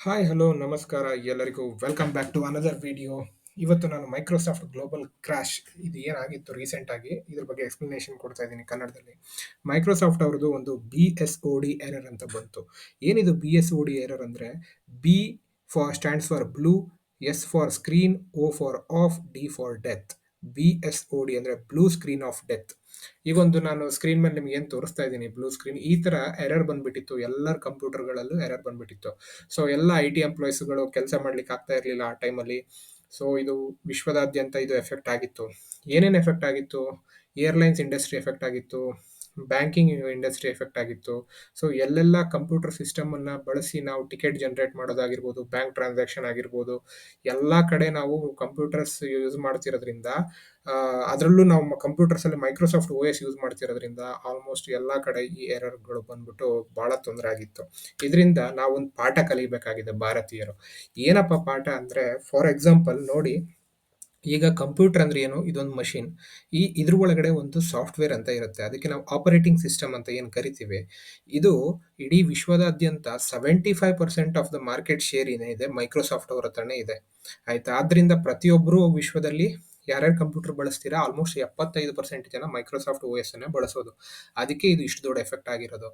Hi hello ನಮಸ್ಕಾರ ಎಲ್ಲರಿಗೂ welcome back to another video. ಇವತ್ತು ನಾನು ಮೈಕ್ರೋಸಾಫ್ಟ್ ಗ್ಲೋಬಲ್ ಕ್ರ್ಯಾಶ್ ಇದು ಏನಾಗಿತ್ತು ರೀಸೆಂಟ್ ಆಗಿ ಇದ್ರ ಬಗ್ಗೆ ಎಕ್ಸ್ಪ್ಲನೇಷನ್ ಕೊಡ್ತಾ ಇದ್ದೀನಿ ಕನ್ನಡದಲ್ಲಿ. ಮೈಕ್ರೋಸಾಫ್ಟ್ ಅವ್ರದ್ದು ಒಂದು BSOD ಎರರ್ ಅಂತ ಬಂತು. ಏನಿದು BSOD ಎರರ್ ಅಂದರೆ B stands for blue, S for screen, O for of, D for death. BSOD ಅಂದರೆ ಬ್ಲೂ ಸ್ಕ್ರೀನ್ ಆಫ್ ಡೆತ್. ಈಗೊಂದು ನಾನು ಸ್ಕ್ರೀನ್ ಮೇಲೆ ನಿಮ್ಗೆ ಏನು ತೋರಿಸ್ತಾ ಇದ್ದೀನಿ ಬ್ಲೂ ಸ್ಕ್ರೀನ್, ಈ ತರ ಎರರ್ ಬಂದ್ಬಿಟ್ಟಿತ್ತು. ಎಲ್ಲರ ಕಂಪ್ಯೂಟರ್ಗಳಲ್ಲೂ ಎರರ್ ಬಂದ್ಬಿಟ್ಟಿತ್ತು. ಸೊ ಎಲ್ಲ IT ಎಂಪ್ಲಾಯೀಸ್ಗಳು ಕೆಲಸ ಮಾಡ್ಲಿಕ್ಕೆ ಆಗ್ತಾ ಇರಲಿಲ್ಲ ಆ ಟೈಮಲ್ಲಿ. ಸೊ ಇದು ವಿಶ್ವದಾದ್ಯಂತ ಇದು ಎಫೆಕ್ಟ್ ಆಗಿತ್ತು. ಏನೇನು ಎಫೆಕ್ಟ್ ಆಗಿತ್ತು? ಏರ್ಲೈನ್ಸ್ ಇಂಡಸ್ಟ್ರಿ ಎಫೆಕ್ಟ್ ಆಗಿತ್ತು, ಬ್ಯಾಂಕಿಂಗ್ ಇಂಡಸ್ಟ್ರಿ ಎಫೆಕ್ಟ್ ಆಗಿತ್ತು. ಸೊ ಎಲ್ಲೆಲ್ಲ ಕಂಪ್ಯೂಟರ್ ಸಿಸ್ಟಮನ್ನು ಬಳಸಿ ನಾವು ಟಿಕೆಟ್ ಜನರೇಟ್ ಮಾಡೋದಾಗಿರ್ಬೋದು, ಬ್ಯಾಂಕ್ ಟ್ರಾನ್ಸಾಕ್ಷನ್ ಆಗಿರ್ಬೋದು, ಎಲ್ಲ ಕಡೆ ನಾವು ಕಂಪ್ಯೂಟರ್ಸ್ ಯೂಸ್ ಮಾಡ್ತಿರೋದ್ರಿಂದ, ಅದರಲ್ಲೂ ನಾವು ಕಂಪ್ಯೂಟರ್ಸಲ್ಲಿ ಮೈಕ್ರೋಸಾಫ್ಟ್ OS ಯೂಸ್ ಮಾಡ್ತಿರೋದ್ರಿಂದ ಆಲ್ಮೋಸ್ಟ್ ಎಲ್ಲ ಕಡೆ ಈ ಎರರ್ಗಳು ಬಂದ್ಬಿಟ್ಟು ಭಾಳ ತೊಂದರೆ ಆಗಿತ್ತು. ಇದರಿಂದ ನಾವೊಂದು ಪಾಠ ಕಲಿಬೇಕಾಗಿದೆ ಭಾರತೀಯರು. ಏನಪ್ಪ ಪಾಠ ಅಂದರೆ, ಫಾರ್ ಎಕ್ಸಾಂಪಲ್ ನೋಡಿ, ಈಗ ಕಂಪ್ಯೂಟರ್ ಅಂದ್ರೆ ಏನು? ಇದೊಂದು ಮಷಿನ್. ಇದ್ರ ಒಳಗಡೆ ಒಂದು ಸಾಫ್ಟ್ವೇರ್ ಅಂತ ಇರುತ್ತೆ. ಅದಕ್ಕೆ ನಾವು ಆಪರೇಟಿಂಗ್ ಸಿಸ್ಟಮ್ ಅಂತ ಏನು ಕರಿತೀವಿ. ಇದು ಇಡೀ ವಿಶ್ವದಾದ್ಯಂತ 75% ಆಫ್ ದ ಮಾರ್ಕೆಟ್ ಶೇರ್ ಏನಿದೆ ಮೈಕ್ರೋಸಾಫ್ಟ್ ಅವ್ರ ಹತ್ರನೇ ಇದೆ. ಆಯ್ತಾ? ಆದ್ರಿಂದ ಪ್ರತಿಯೊಬ್ಬರು ವಿಶ್ವದಲ್ಲಿ ಯಾರ್ಯಾರು ಕಂಪ್ಯೂಟರ್ ಬಳಸ್ತೀರಾ ಆಲ್ಮೋಸ್ಟ್ 75% ಜನ ಮೈಕ್ರೋಸಾಫ್ಟ್ OS ಅನ್ನೇ ಬಳಸೋದು. ಅದಕ್ಕೆ ಇದು ಇಷ್ಟು ದೊಡ್ಡ ಎಫೆಕ್ಟ್ ಆಗಿರೋದು.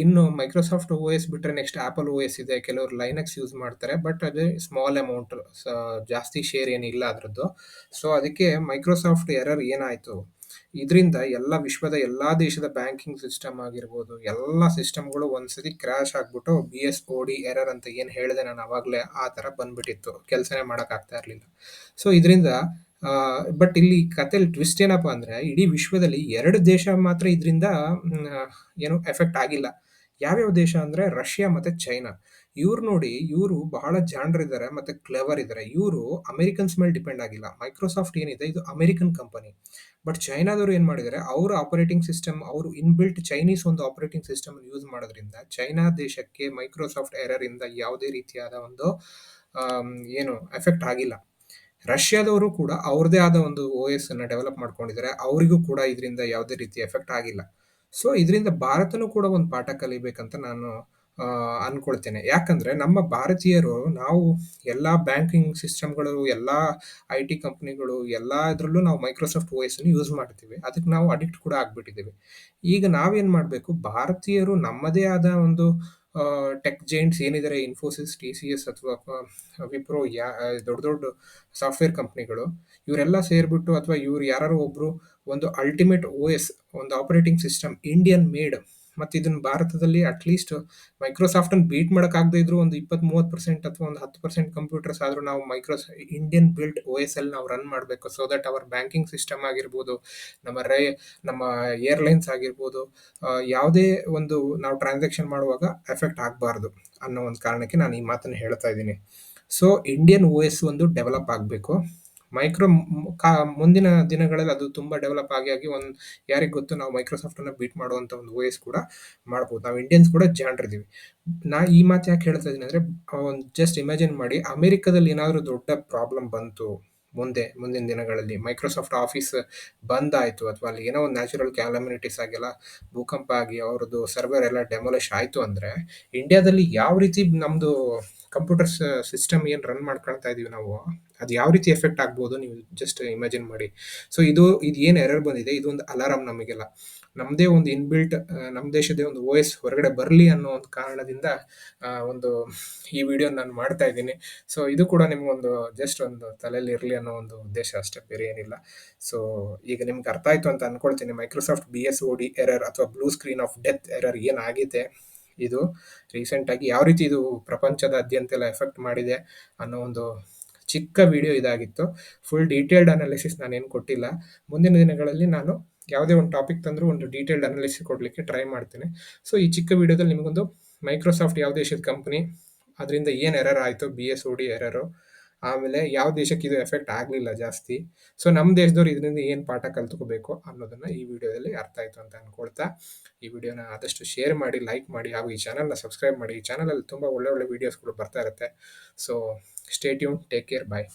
ಇನ್ನು ಮೈಕ್ರೋಸಾಫ್ಟ್ OS ಬಿಟ್ರೆ ನೆಕ್ಸ್ಟ್ ಆಪಲ್ OS ಇದೆ. ಕೆಲವರು ಲೈನಕ್ಸ್ ಯೂಸ್ ಮಾಡ್ತಾರೆ, ಬಟ್ ಅದು ಸ್ಮಾಲ್ ಅಮೌಂಟ್, ಜಾಸ್ತಿ ಶೇರ್ ಏನಿಲ್ಲ ಅದರದ್ದು. ಸೊ ಅದಕ್ಕೆ ಮೈಕ್ರೋಸಾಫ್ಟ್ ಎರರ್ ಏನಾಯಿತು, ಇದರಿಂದ ಎಲ್ಲ ವಿಶ್ವದ ಎಲ್ಲ ದೇಶದ ಬ್ಯಾಂಕಿಂಗ್ ಸಿಸ್ಟಮ್ ಆಗಿರ್ಬೋದು, ಎಲ್ಲ ಸಿಸ್ಟಮ್ಗಳು ಒಂದ್ಸತಿ ಕ್ರ್ಯಾಶ್ ಆಗಿಬಿಟ್ಟು BSOD ಎರರ್ ಅಂತ ಏನು ಹೇಳಿದೆ ನಾನು ಆವಾಗಲೇ, ಆ ಥರ ಬಂದ್ಬಿಟ್ಟಿತ್ತು. ಕೆಲಸನೇ ಮಾಡೋಕ್ಕಾಗ್ತಾ ಇರಲಿಲ್ಲ. ಸೊ ಇದರಿಂದ ಬಟ್ ಇಲ್ಲಿ ಕಥೆಯಲ್ಲಿ ಟ್ವಿಸ್ಟ್ ಏನಪ್ಪ ಅಂದರೆ, ಇಡೀ ವಿಶ್ವದಲ್ಲಿ 2 ದೇಶ ಮಾತ್ರ ಇದರಿಂದ ಏನು ಎಫೆಕ್ಟ್ ಆಗಿಲ್ಲ. ಯಾವ್ಯಾವ ದೇಶ ಅಂದರೆ ರಷ್ಯಾ ಮತ್ತು ಚೈನಾ. ಇವ್ರು ನೋಡಿ, ಇವರು ಬಹಳ ಜಾಣರಿದ್ದಾರೆ ಮತ್ತು ಕ್ಲೆವರ್ ಇದ್ದಾರೆ. ಇವರು ಅಮೆರಿಕನ್ಸ್ ಮೇಲೆ ಡಿಪೆಂಡ್ ಆಗಿಲ್ಲ. ಮೈಕ್ರೋಸಾಫ್ಟ್ ಏನಿದೆ ಇದು ಅಮೆರಿಕನ್ ಕಂಪನಿ. ಬಟ್ ಚೈನಾದವರು ಏನು ಮಾಡಿದ್ದಾರೆ, ಅವರ ಆಪರೇಟಿಂಗ್ ಸಿಸ್ಟಮ್, ಅವರು ಇನ್ಬಿಲ್ಟ್ ಚೈನೀಸ್ ಒಂದು ಆಪರೇಟಿಂಗ್ ಸಿಸ್ಟಮ್ ಯೂಸ್ ಮಾಡೋದ್ರಿಂದ ಚೈನಾ ದೇಶಕ್ಕೆ ಮೈಕ್ರೋಸಾಫ್ಟ್ ಎರರ್ ಇಂದ ಯಾವುದೇ ರೀತಿಯಾದ ಒಂದು ಏನು ಎಫೆಕ್ಟ್ ಆಗಿಲ್ಲ. ರಷ್ಯಾದವರು ಕೂಡ ಅವ್ರದೇ ಆದ ಒಂದು OS ಅನ್ನ ಡೆವಲಪ್ ಮಾಡ್ಕೊಂಡಿದ್ದಾರೆ. ಅವರಿಗೂ ಕೂಡ ಇದರಿಂದ ಯಾವುದೇ ರೀತಿ ಎಫೆಕ್ಟ್ ಆಗಿಲ್ಲ. ಸೊ ಇದರಿಂದ ಭಾರತನೂ ಕೂಡ ಒಂದು ಪಾಠ ಕಲಿಬೇಕಂತ ನಾನು ಅನ್ಕೊಳ್ತೇನೆ. ಯಾಕಂದ್ರೆ ನಮ್ಮ ಭಾರತೀಯರು, ನಾವು ಎಲ್ಲ ಬ್ಯಾಂಕಿಂಗ್ ಸಿಸ್ಟಮ್ಗಳು, ಎಲ್ಲ IT ಕಂಪ್ನಿಗಳು, ಎಲ್ಲ ಇದ್ರಲ್ಲೂ ನಾವು ಮೈಕ್ರೋಸಾಫ್ಟ್ OS ಅನ್ನು ಯೂಸ್ ಮಾಡ್ತೀವಿ. ಅದಕ್ಕೆ ನಾವು ಅಡಿಕ್ಟ್ ಕೂಡ ಆಗ್ಬಿಟ್ಟಿದ್ದೀವಿ. ಈಗ ನಾವೇನ್ ಮಾಡಬೇಕು, ಭಾರತೀಯರು ನಮ್ಮದೇ ಆದ ಒಂದು ಟೆಕ್ ಜೈಂಟ್ಸ್ ಏನಿದ್ದಾರೆ, ಇನ್ಫೋಸಿಸ್, TCS ಅಥವಾ ವಿಪ್ರೋ, ದೊಡ್ಡ ದೊಡ್ಡ ಸಾಫ್ಟ್ವೇರ್ ಕಂಪ್ನಿಗಳು, ಇವರೆಲ್ಲ ಸೇರಿಬಿಟ್ಟು ಅಥವಾ ಇವ್ರು ಯಾರು ಒಬ್ರು ಒಂದು ಅಲ್ಟಿಮೇಟ್ OS, ಒಂದು ಆಪರೇಟಿಂಗ್ ಸಿಸ್ಟಮ್ ಇಂಡಿಯನ್ ಮೇಡ್, ಮತ್ತು ಇದನ್ನ ಭಾರತದಲ್ಲಿ ಅಟ್ಲೀಸ್ಟ್ ಮೈಕ್ರೋಸಾಫ್ಟನ್ನು ಬೀಟ್ ಮಾಡೋಕ್ಕಾಗದೇ ಇದ್ರು ಒಂದು 20-30% ಅಥವಾ ಒಂದು 10% ಕಂಪ್ಯೂಟರ್ಸ್ ಆದರೂ ನಾವು ಇಂಡಿಯನ್ ಬಿಲ್ಟ್ OS ಅಲ್ಲಿ ನಾವು ರನ್ ಮಾಡಬೇಕು. So that our banking system ಆಗಿರ್ಬೋದು, ನಮ್ಮ ಏರ್ಲೈನ್ಸ್ ಆಗಿರ್ಬೋದು, ಯಾವುದೇ ಒಂದು ನಾವು ಟ್ರಾನ್ಸಾಕ್ಷನ್ ಮಾಡುವಾಗ ಎಫೆಕ್ಟ್ ಆಗಬಾರ್ದು ಅನ್ನೋ ಒಂದು ಕಾರಣಕ್ಕೆ ನಾನು ಈ ಮಾತನ್ನು ಹೇಳ್ತಾ ಇದ್ದೀನಿ. ಸೊ ಇಂಡಿಯನ್ OS ಒಂದು ಡೆವಲಪ್ ಆಗಬೇಕು. ಮೈಕ್ರೋ ಮುಂದಿನ ದಿನಗಳಲ್ಲಿ ಅದು ತುಂಬ ಡೆವಲಪ್ ಆಗಿ ಒಂದು, ಯಾರಿಗೆ ಗೊತ್ತು, ನಾವು ಮೈಕ್ರೋಸಾಫ್ಟನ್ನು ಬೀಟ್ ಮಾಡುವಂಥ ಒಂದು OS ಕೂಡ ಮಾಡ್ಬೋದು. ನಾವು ಇಂಡಿಯನ್ಸ್ ಕೂಡ ಜಾಣರಿದ್ದೀವಿ. ಈ ಮಾತು ಯಾಕೆ ಹೇಳ್ತಾ ಇದ್ದೀನಿ ಅಂದರೆ, ಒಂದು ಜಸ್ಟ್ ಇಮ್ಯಾಜಿನ್ ಮಾಡಿ, ಅಮೆರಿಕದಲ್ಲಿ ಏನಾದರೂ ದೊಡ್ಡ ಪ್ರಾಬ್ಲಮ್ ಬಂತು ಮುಂದಿನ ದಿನಗಳಲ್ಲಿ, ಮೈಕ್ರೋಸಾಫ್ಟ್ ಆಫೀಸ್ ಬಂದಾಯಿತು, ಅಥವಾ ಅಲ್ಲಿ ಏನೋ ಒಂದು ನ್ಯಾಚುರಲ್ ಕ್ಯಾಲಮಿನಿಟೀಸ್ ಆಗೆಲ್ಲ ಭೂಕಂಪ ಆಗಿ ಅವ್ರದ್ದು ಸರ್ವರ್ ಎಲ್ಲ ಡೆಮೊಲಿಷ್ ಆಯಿತು ಅಂದರೆ, ಇಂಡಿಯಾದಲ್ಲಿ ಯಾವ ರೀತಿ ನಮ್ಮದು ಕಂಪ್ಯೂಟರ್ಸ್ ಸಿಸ್ಟಮ್ ಏನು ರನ್ ಮಾಡ್ಕೊಳ್ತಾ ಇದೀವಿ ನಾವು, ಅದು ಯಾವ ರೀತಿ ಎಫೆಕ್ಟ್ ಆಗ್ಬೋದು ನೀವು ಜಸ್ಟ್ ಇಮ್ಯಾಜಿನ್ ಮಾಡಿ. ಸೊ ಇದು ಏನು ಎರರ್ ಬಂದಿದೆ, ಇದೊಂದು ಅಲಾರಾಮ್ ನಮಗೆಲ್ಲ. ನಮ್ಮದೇ ಒಂದು ಇನ್ಬಿಲ್ಟ್, ನಮ್ಮ ದೇಶದೇ ಒಂದು OS ಹೊರಗಡೆ ಬರಲಿ ಅನ್ನೋ ಒಂದು ಕಾರಣದಿಂದ ಒಂದು ಈ ವಿಡಿಯೋ ನಾನು ಮಾಡ್ತಾ ಇದ್ದೀನಿ. ಸೊ ಇದು ಕೂಡ ನಿಮಗೊಂದು ಜಸ್ಟ್ ಒಂದು ತಲೆಯಲ್ಲಿ ಇರಲಿ ಅನ್ನೋ ಒಂದು ಉದ್ದೇಶ ಅಷ್ಟೇ, ಬೇರೆ ಏನಿಲ್ಲ. ಸೊ ಈಗ ನಿಮ್ಗೆ ಅರ್ಥ ಆಯಿತು ಅಂತ ಅನ್ಕೊಳ್ತೀನಿ. ಮೈಕ್ರೋಸಾಫ್ಟ್ BSOD ಎರರ್ ಅಥವಾ blue screen of death error ಏನಾಗಿದೆ, ಇದು ರೀಸೆಂಟಾಗಿ ಯಾವ ರೀತಿ ಇದು ಪ್ರಪಂಚದಾದ್ಯಂತೆಲ್ಲ ಎಫೆಕ್ಟ್ ಮಾಡಿದೆ ಅನ್ನೋ ಒಂದು ಚಿಕ್ಕ ವಿಡಿಯೋ ಇದಾಗಿತ್ತು. ಫುಲ್ ಡೀಟೇಲ್ಡ್ ಅನಾಲಿಸಿಸ್ ನಾನೇನು ಕೊಟ್ಟಿಲ್ಲ. ಮುಂದಿನ ದಿನಗಳಲ್ಲಿ ನಾನು ಯಾವುದೇ ಒಂದು ಟಾಪಿಕ್ ತಂದರೂ ಒಂದು ಡೀಟೇಲ್ಡ್ ಅನಾಲಿಸಿಸ್ ಕೊಡಲಿಕ್ಕೆ ಟ್ರೈ ಮಾಡ್ತೀನಿ. ಸೊ ಈ ಚಿಕ್ಕ ವಿಡಿಯೋದಲ್ಲಿ ನಿಮಗೊಂದು ಮೈಕ್ರೋಸಾಫ್ಟ್ ಯಾವ ದೇಶದ ಕಂಪನಿ, ಅದರಿಂದ ಏನು ಎರರ್ ಆಯಿತು, BSOD ಎರರು, ಆಮೇಲೆ ಯಾವ ದೇಶಕ್ಕೆ ಇದು ಎಫೆಕ್ಟ್ ಆಗಲಿಲ್ಲ ಜಾಸ್ತಿ, ಸೊ ನಮ್ಮ ದೇಶದವ್ರು ಇದರಿಂದ ಏನು ಪಾಠ ಕಲ್ತ್ಕೋಬೇಕು ಅನ್ನೋದನ್ನು ಈ ವಿಡಿಯೋದಲ್ಲಿ ಅರ್ಥ ಆಯಿತು ಅಂತ ಅಂದ್ಕೊಳ್ತಾ, ಈ ವಿಡಿಯೋನ ಆದಷ್ಟು ಶೇರ್ ಮಾಡಿ, ಲೈಕ್ ಮಾಡಿ, ಹಾಗೂ ಈ ಚಾನಲ್ನ ಸಬ್ಸ್ಕ್ರೈಬ್ ಮಾಡಿ. ಈ ಚಾನಲಲ್ಲಿ ತುಂಬ ಒಳ್ಳೆ ಒಳ್ಳೆ ವೀಡಿಯೋಸ್ಗಳು ಬರ್ತಾ ಇರುತ್ತೆ. So stay tune, take care, ಬಾಯ್.